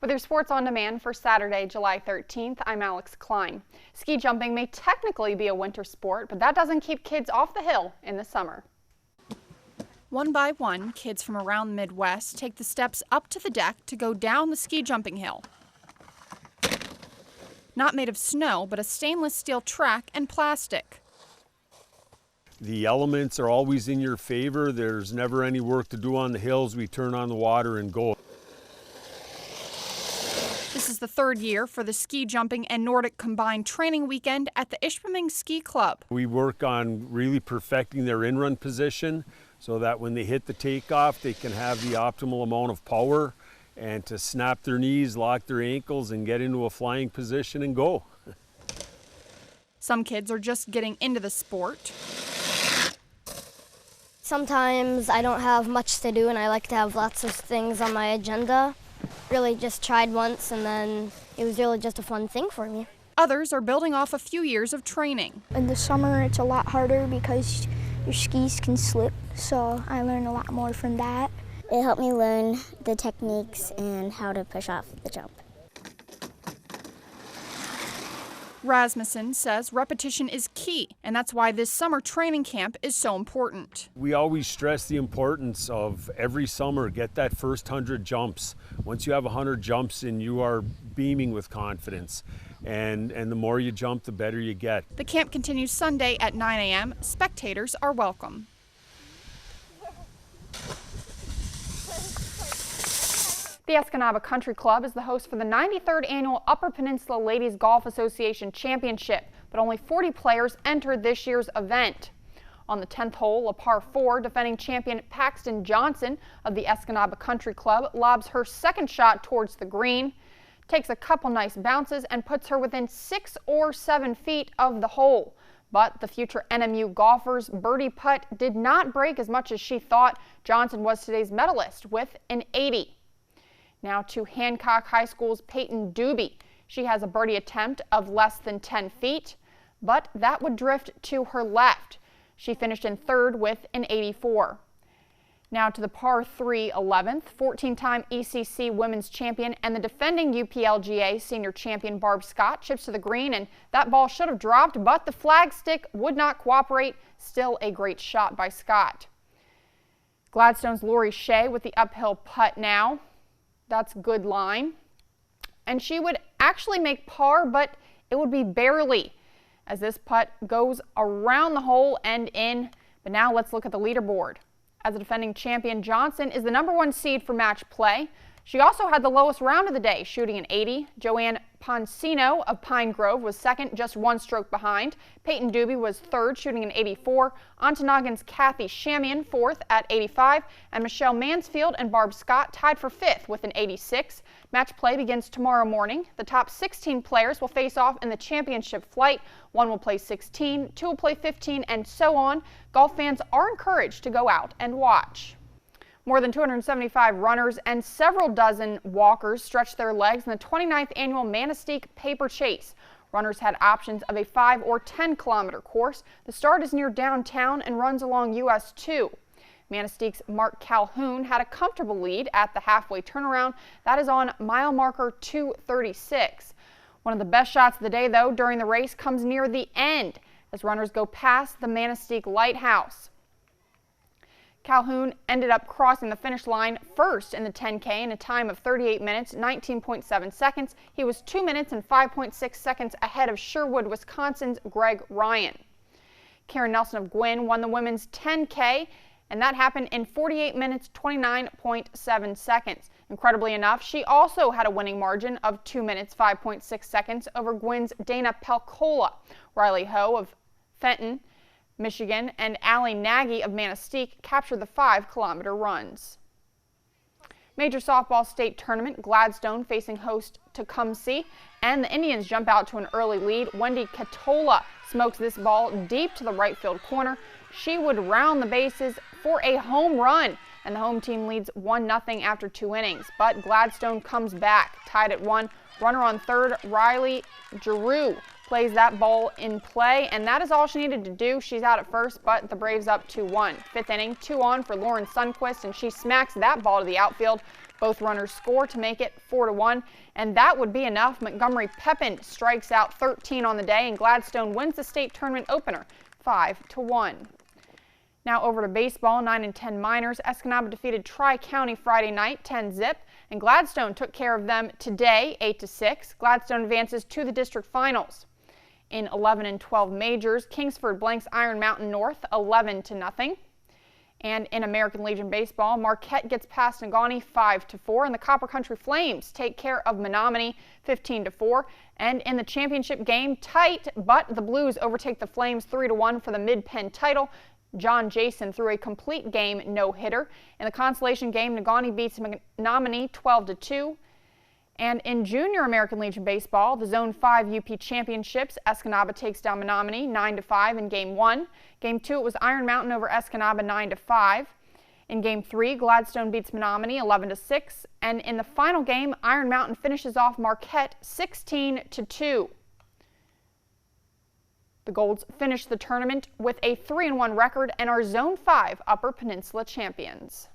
With your sports on demand for Saturday, July 13th, I'm Alex Klein. Ski jumping may technically be a winter sport, but that doesn't keep kids off the hill in the summer. One by one, kids from around the Midwest take the steps up to the deck to go down the ski jumping hill. Not made of snow, but a stainless steel track and plastic. The elements are always in your favor. There's never any work to do on the hills. We turn on the water and go. This is the third year for the ski jumping and Nordic combined training weekend at the Ishpeming Ski Club. We work on really perfecting their in-run position so that when they hit the takeoff, they can have the optimal amount of power and to snap their knees, lock their ankles, and get into a flying position and go. Some kids are just getting into the sport. Sometimes I don't have much to do and I like to have lots of things on my agenda. Really just tried once and then it was really just a fun thing for me. Others are building off a few years of training. In the summer it's a lot harder because your skis can slip, so I learned a lot more from that. It helped me learn the techniques and how to push off the jump. Rasmussen says repetition is key, and that's why this summer training camp is so important. We always stress the importance of every summer, get that first 100 jumps. Once you have 100 jumps in, you are beaming with confidence. And the more you jump, the better you get. The camp continues Sunday at 9 a.m. Spectators are welcome. The ESCANABA Country Club is the host for the 93rd Annual Upper Peninsula Ladies Golf Association Championship, but only 40 players entered this year's event. On the 10th hole, a par 4, defending champion Paxton Johnson of the ESCANABA Country Club lobs her second shot towards the green, takes a couple nice bounces, and puts her within 6 or 7 feet of the hole. But the future NMU golfer's birdie putt did not break as much as she thought. Johnson was today's medalist with an 80. Now to Hancock High School's Peyton Doobie. She has a birdie attempt of less than 10 feet, but that would drift to her left. She finished in third with an 84. Now to the par 3 11th, 14-time ECC women's champion and the defending UPLGA senior champion Barb Scott chips to the green, and that ball should have dropped, but the flag stick would not cooperate. Still a great shot by Scott. GLADSTONE's Lori Shea with the uphill putt now. That's good line. And she would actually make par, but it would be barely as this putt goes around the hole and in. But now let's look at the leaderboard. As a defending champion, Johnson is the #1 seed for match play. She also had the lowest round of the day, shooting an 80. Joanne Poncino of Pine Grove was second, just 1 stroke behind. Peyton Doobie was third, shooting an 84. Ontonoggin's Kathy Shamian fourth at 85. And Michelle Mansfield and Barb Scott tied for 5th with an 86. Match play begins tomorrow morning. The top 16 players will face off in the championship flight. 1 will play 16, 2 will play 15, and so on. Golf fans are encouraged to go out and watch. More than 275 runners and several dozen walkers stretched their legs in the 29th annual Manistee Paper Chase. Runners had options of a 5 or 10-kilometer course. The start is near downtown and runs along US 2. Manistee's Mark Calhoun had a comfortable lead at the halfway turnaround. That is on mile marker 236. One of the best shots of the day, though, during the race comes near the end as runners go past the Manistee Lighthouse. Calhoun ended up crossing the finish line first in the 10K in a time of 38 minutes, 19.7 seconds. He was 2 minutes and 5.6 seconds ahead of Sherwood, Wisconsin's Greg Ryan. Karen Nelson of Gwinn won the women's 10K, and that happened in 48 minutes, 29.7 seconds. Incredibly enough, she also had a winning margin of 2 minutes, 5.6 seconds over Gwynn's Dana Pelcola. Riley Ho of Fenton, Michigan, and Allie Nagy of Manistee captured the 5-kilometer runs. Major softball state tournament, Gladstone facing host Tecumseh, and the Indians jump out to an early lead. Wendy Catola smokes this ball deep to the right field corner. She would round the bases for a home run, and the home team leads 1-0 after 2 innings. But Gladstone comes back, tied at 1. Runner on third, Riley Giroux plays that ball in play, and that is all she needed to do. She's out at first, but the Braves up 2-1. 5th inning, 2 on for Lauren Sundquist, and she smacks that ball to the outfield Both runners score to make it 4-1, and that would be enough. Montgomery Pepin strikes out 13 on the day, and Gladstone wins the state tournament opener 5-1. Now over to baseball, 9 and 10 minors. ESCANABA defeated Tri-County Friday night 10-zip, and Gladstone took care of them today 8-6. Gladstone advances to the district finals. In 11 and 12 majors, Kingsford blanks Iron Mountain North 11-0. And in American Legion baseball, Marquette gets past NEGAUNEE 5-4, and the Copper Country Flames take care of MENOMINEE 15-4. And in the championship game, tight, but the Blues overtake the Flames 3-1 for the Mid-Penn title. John Jason threw a complete game no-hitter. In the consolation game, NEGAUNEE beats MENOMINEE 12-2. And in Junior American Legion baseball, the Zone 5 UP Championships, ESCANABA takes down MENOMINEE 9-5 in Game 1. Game 2, it was Iron Mountain over ESCANABA 9-5. In Game 3, Gladstone beats MENOMINEE 11-6. And in the final game, Iron Mountain finishes off Marquette 16-2. The Golds finish the tournament with a 3-1 record and are Zone 5 Upper Peninsula champions.